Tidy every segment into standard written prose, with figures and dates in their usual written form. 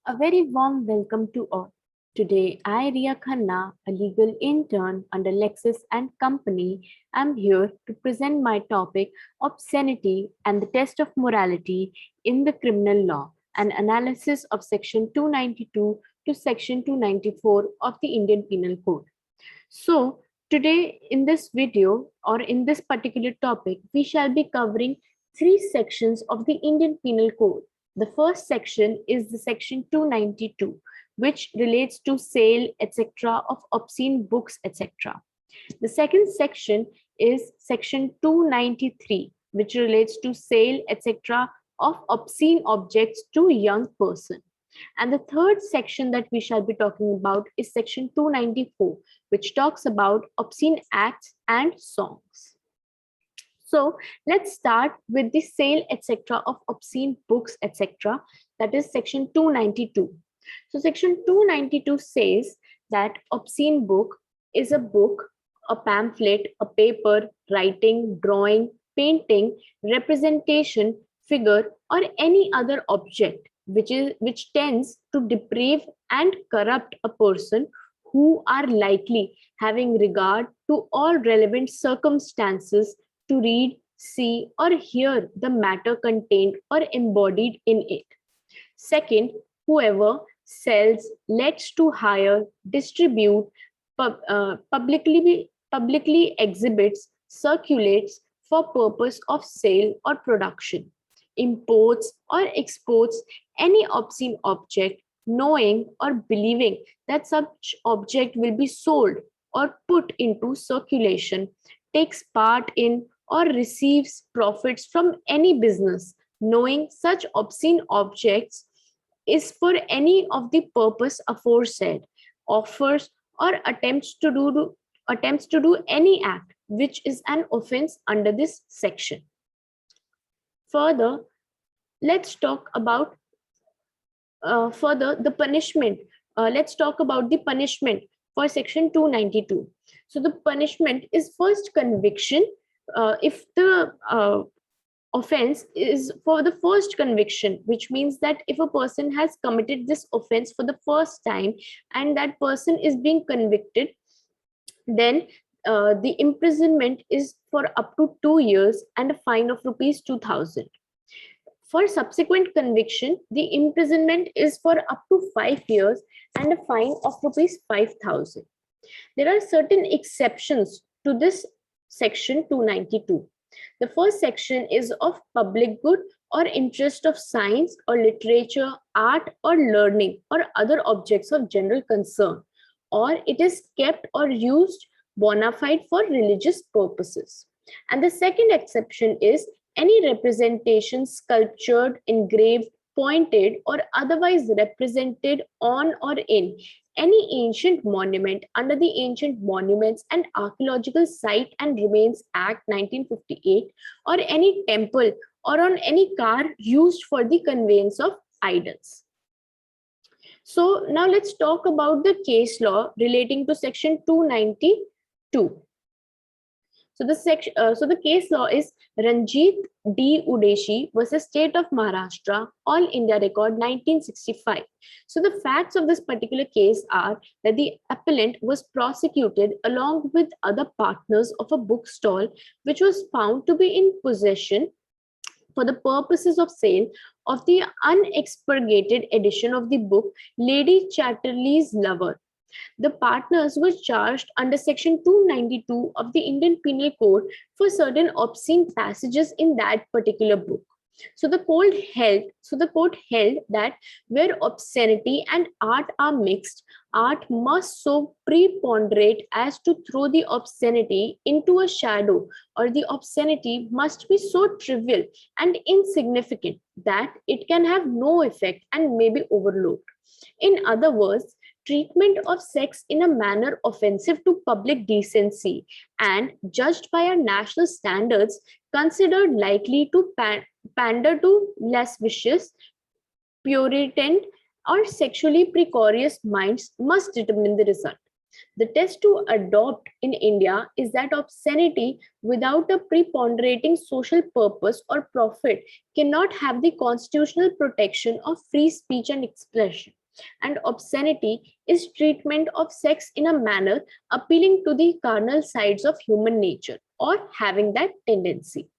A very warm welcome to all. Today, I, Ria Khanna, a legal intern under Lexis and Company, am here to present my topic Obscenity and the Test of Morality in the Criminal Law, an analysis of Section 292 to Section 294 of the Indian Penal Code. So, today in this video or in this particular topic, we shall be covering three sections of the Indian Penal Code. The first section is the section 292, which relates to sale, etc., of obscene books, etc. The second section is section 293, which relates to sale, etc., of obscene objects to young person. And the third section that we shall be talking about is section 294, which talks about obscene acts and songs. So let's start with the sale, etc., of obscene books, etc. That is section 292. So section 292 says that obscene book is a book, a pamphlet, a paper, writing, drawing, painting, representation, figure, or any other object which tends to deprave and corrupt a person who are likely having regard to all relevant circumstances to read, see, or hear the matter contained or embodied in it. Second, whoever sells, lets to hire, distribute, publicly exhibits, circulates for purpose of sale or production, imports or exports any obscene object, knowing or believing that such object will be sold or put into circulation, takes part in or receives profits from any business, knowing such obscene objects is for any of the purpose aforesaid, offers or attempts to do any act which is an offense under this section. Further, let's talk about the punishment. Let's talk about the punishment for section 292. So the punishment is first conviction. If the offense is for the first conviction, which means that if a person has committed this offense for the first time and that person is being convicted, then the imprisonment is for up to 2 years and a fine of rupees 2000. For subsequent conviction, the imprisonment is for up to 5 years and a fine of rupees 5000. There are certain exceptions to this section 292. The first section is of public good or interest of science or literature, art or learning or other objects of general concern, or it is kept or used bona fide for religious purposes. And the second exception is any representation sculptured, engraved, pointed, or otherwise represented on or in any ancient monument under the Ancient Monuments and Archaeological Site and Remains Act 1958, or any temple or on any car used for the conveyance of idols. So now let's talk about the case law relating to section 292. So the case law is Ranjit D. Udeshi versus State of Maharashtra, All India Record 1965. So the facts of this particular case are that the appellant was prosecuted along with other partners of a bookstall which was found to be in possession for the purposes of sale of the unexpurgated edition of the book Lady Chatterley's Lover. The partners were charged under section 292 of the Indian Penal Code for certain obscene passages in that particular book. So the court held that where obscenity and art are mixed, art must so preponderate as to throw the obscenity into a shadow, or the obscenity must be so trivial and insignificant that it can have no effect and may be overlooked. In other words, treatment of sex in a manner offensive to public decency and judged by our national standards considered likely to pander to lascivious, Puritan, or sexually precarious minds must determine the result. The test to adopt in India is that obscenity without a preponderating social purpose or profit cannot have the constitutional protection of free speech and expression. And obscenity is treatment of sex in a manner appealing to the carnal sides of human nature or having that tendency.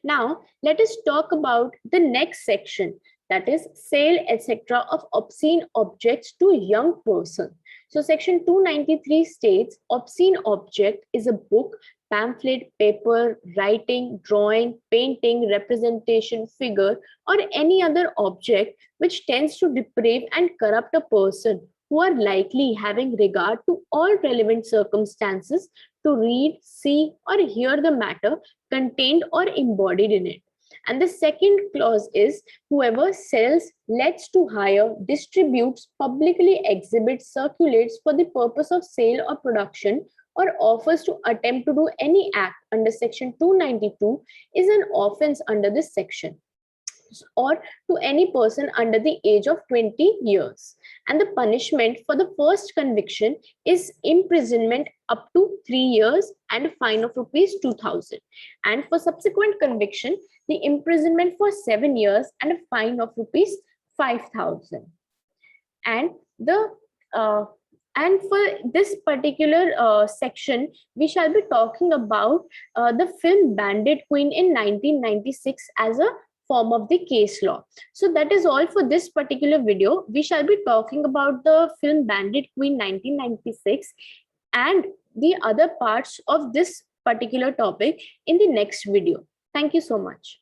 Now, let us talk about the next section, that is sale, etc. of obscene objects to young person. So section 293 states obscene object is a book, pamphlet, paper, writing, drawing, painting, representation, figure, or any other object which tends to deprave and corrupt a person who are likely having regard to all relevant circumstances to read, see, or hear the matter contained or embodied in it. And the second clause is whoever sells, lets to hire, distributes, publicly exhibits, circulates for the purpose of sale or production, or offers to attempt to do any act under section 292 is an offense under this section, or to any person under the age of 20 years. And the punishment for the first conviction is imprisonment up to 3 years and a fine of rupees 2000. And for subsequent conviction, the imprisonment for 7 years and a fine of rupees 5000. And the and for this particular section, we shall be talking about the film Bandit Queen in 1996 as a form of the case law. So that is all for this particular video. We shall be talking about the film Bandit Queen 1996 and the other parts of this particular topic in the next video. Thank you so much.